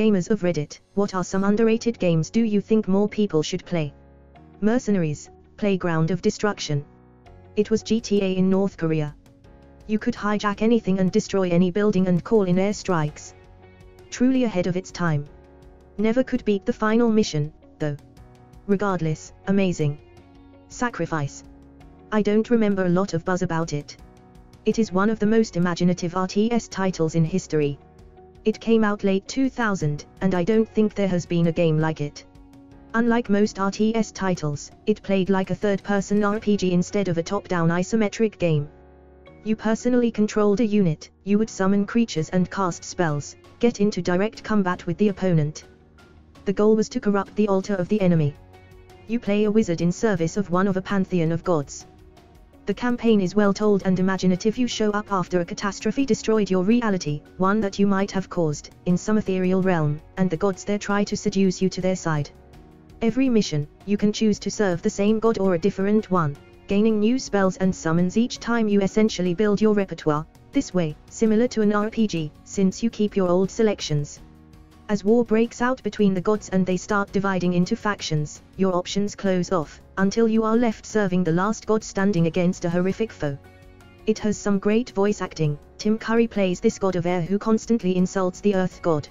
Gamers of Reddit, what are some underrated games do you think more people should play? Mercenaries, Playground of Destruction. It was GTA in North Korea. You could hijack anything and destroy any building and call in airstrikes. Truly ahead of its time. Never could beat the final mission, though. Regardless, amazing. Sacrifice. I don't remember a lot of buzz about it. It is one of the most imaginative RTS titles in history. It came out late 2000, and I don't think there has been a game like it. Unlike most RTS titles, it played like a third-person RPG instead of a top-down isometric game. You personally controlled a unit, you would summon creatures and cast spells, get into direct combat with the opponent. The goal was to corrupt the altar of the enemy. You play a wizard in service of one of a pantheon of gods. The campaign is well told and imaginative. You show up after a catastrophe destroyed your reality, one that you might have caused, in some ethereal realm, and the gods there try to seduce you to their side. Every mission, you can choose to serve the same god or a different one, gaining new spells and summons each time you essentially build your repertoire, this way, similar to an RPG, since you keep your old selections. As war breaks out between the gods and they start dividing into factions, your options close off, until you are left serving the last god standing against a horrific foe. It has some great voice acting. Tim Curry plays this god of air who constantly insults the earth god.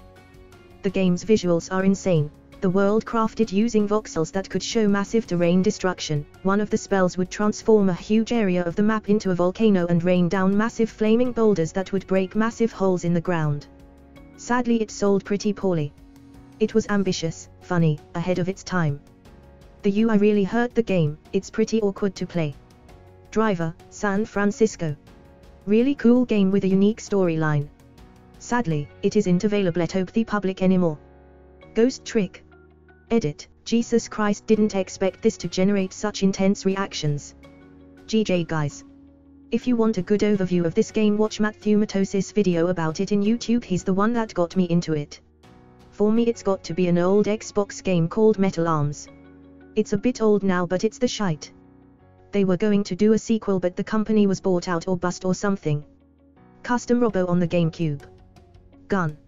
The game's visuals are insane. The world crafted using voxels that could show massive terrain destruction. One of the spells would transform a huge area of the map into a volcano and rain down massive flaming boulders that would break massive holes in the ground. Sadly, it sold pretty poorly. It was ambitious, funny, ahead of its time. The UI really hurt the game. It's pretty awkward to play. Driver, San Francisco. Really cool game with a unique storyline. Sadly, it isn't available at the public anymore. Ghost Trick. Edit, Jesus Christ, didn't expect this to generate such intense reactions. GG guys. If you want a good overview of this game, watch Matthew Matos's video about it in YouTube. He's the one that got me into it. For me, it's got to be an old Xbox game called Metal Arms. It's a bit old now, but it's the shite. They were going to do a sequel, but the company was bought out or bust or something. Custom Robo on the GameCube. Gun.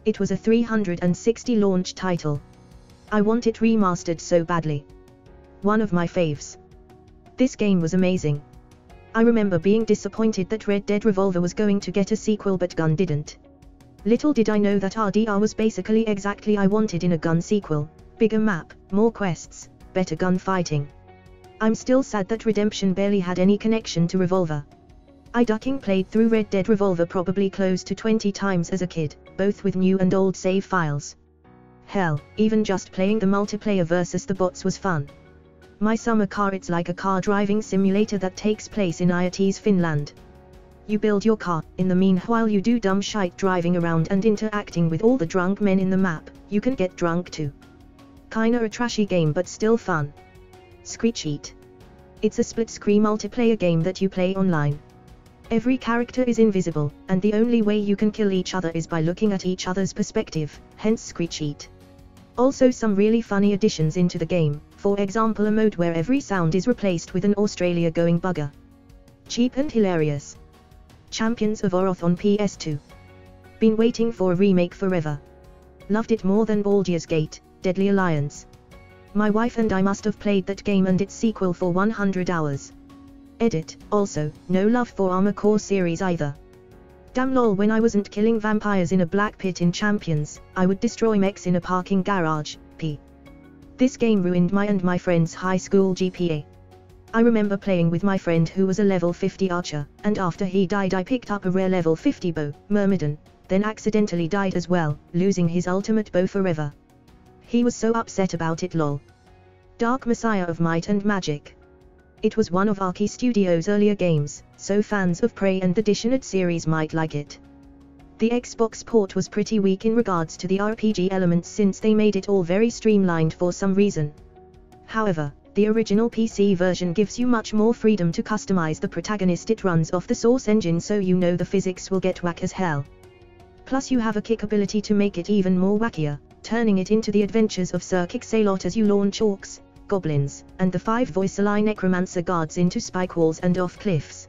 It was a 360 launch title. I want it remastered so badly. One of my faves. This game was amazing. I remember being disappointed that Red Dead Revolver was going to get a sequel but Gun didn't. Little did I know that RDR was basically exactly I wanted in a Gun sequel. Bigger map, more quests, better gunfighting. I'm still sad that Redemption barely had any connection to Revolver. I ducking played through Red Dead Revolver probably close to 20 times as a kid, both with new and old save files. Hell, even just playing the multiplayer versus the bots was fun. My summer car, it's like a car driving simulator that takes place in IIT's Finland. You build your car, in the meanwhile you do dumb shite driving around and interacting with all the drunk men in the map. You can get drunk too. Kinda a trashy game but still fun. Screech Eat. It's a split-screen multiplayer game that you play online. Every character is invisible, and the only way you can kill each other is by looking at each other's perspective, hence Screech Eat. Also some really funny additions into the game, for example a mode where every sound is replaced with an Australia going bugger. Cheap and hilarious. Champions of Oroth on PS2. Been waiting for a remake forever. Loved it more than Baldur's Gate, Deadly Alliance. My wife and I must have played that game and its sequel for 100 hours. Edit, also, no love for Armor Core series either. Damn lol, when I wasn't killing vampires in a black pit in Champions, I would destroy mechs in a parking garage, p. This game ruined my and my friend's high school GPA. I remember playing with my friend who was a level 50 archer, and after he died I picked up a rare level 50 bow, Myrmidon, then accidentally died as well, losing his ultimate bow forever. He was so upset about it lol. Dark Messiah of Might and Magic. It was one of Archie Studios' earlier games, so fans of Prey and the Dishonored series might like it. The Xbox port was pretty weak in regards to the RPG elements since they made it all very streamlined for some reason. However, the original PC version gives you much more freedom to customize the protagonist. It runs off the Source engine, so you know the physics will get whack as hell. Plus you have a kick ability to make it even more wackier, turning it into the adventures of Sir Kixalot as you launch orcs, goblins, and the 5 Voiceline Necromancer guards into spike walls and off cliffs.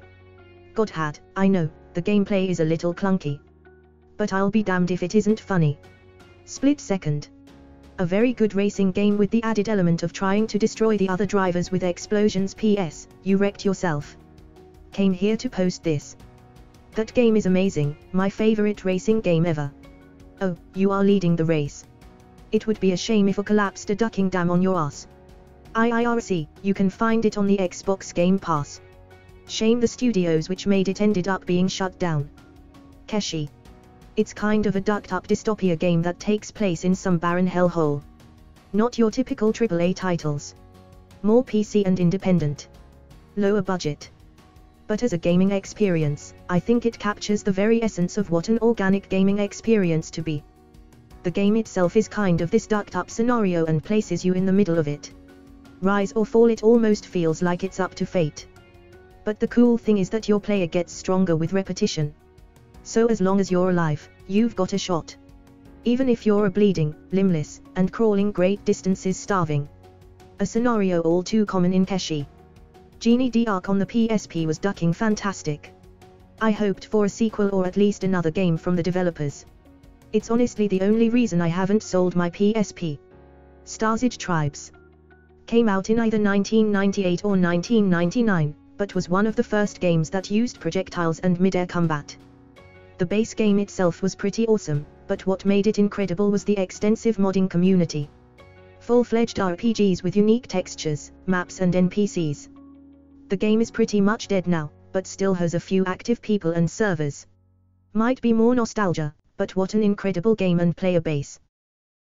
God had, I know, the gameplay is a little clunky. But I'll be damned if it isn't funny. Split Second. A very good racing game with the added element of trying to destroy the other drivers with explosions. PS, you wrecked yourself. Came here to post this. That game is amazing, my favorite racing game ever. Oh, you are leading the race. It would be a shame if a collapsed a ducking dam on your ass. IRC, you can find it on the Xbox Game Pass. Shame the studios which made it ended up being shut down. Keshi. It's kind of a ducked-up dystopia game that takes place in some barren hellhole. Not your typical AAA titles. More PC and independent. Lower budget. But as a gaming experience, I think it captures the very essence of what an organic gaming experience to be. The game itself is kind of this ducked-up scenario and places you in the middle of it. Rise or fall, it almost feels like it's up to fate. But the cool thing is that your player gets stronger with repetition. So as long as you're alive, you've got a shot. Even if you're a bleeding, limbless, and crawling great distances starving. A scenario all too common in Keshi. Genie d'Arc on the PSP was ducking fantastic. I hoped for a sequel or at least another game from the developers. It's honestly the only reason I haven't sold my PSP. Stars Age Tribes. Came out in either 1998 or 1999, but was one of the first games that used projectiles and mid-air combat. The base game itself was pretty awesome, but what made it incredible was the extensive modding community. Full-fledged RPGs with unique textures, maps and NPCs. The game is pretty much dead now, but still has a few active people and servers. Might be more nostalgia, but what an incredible game and player base.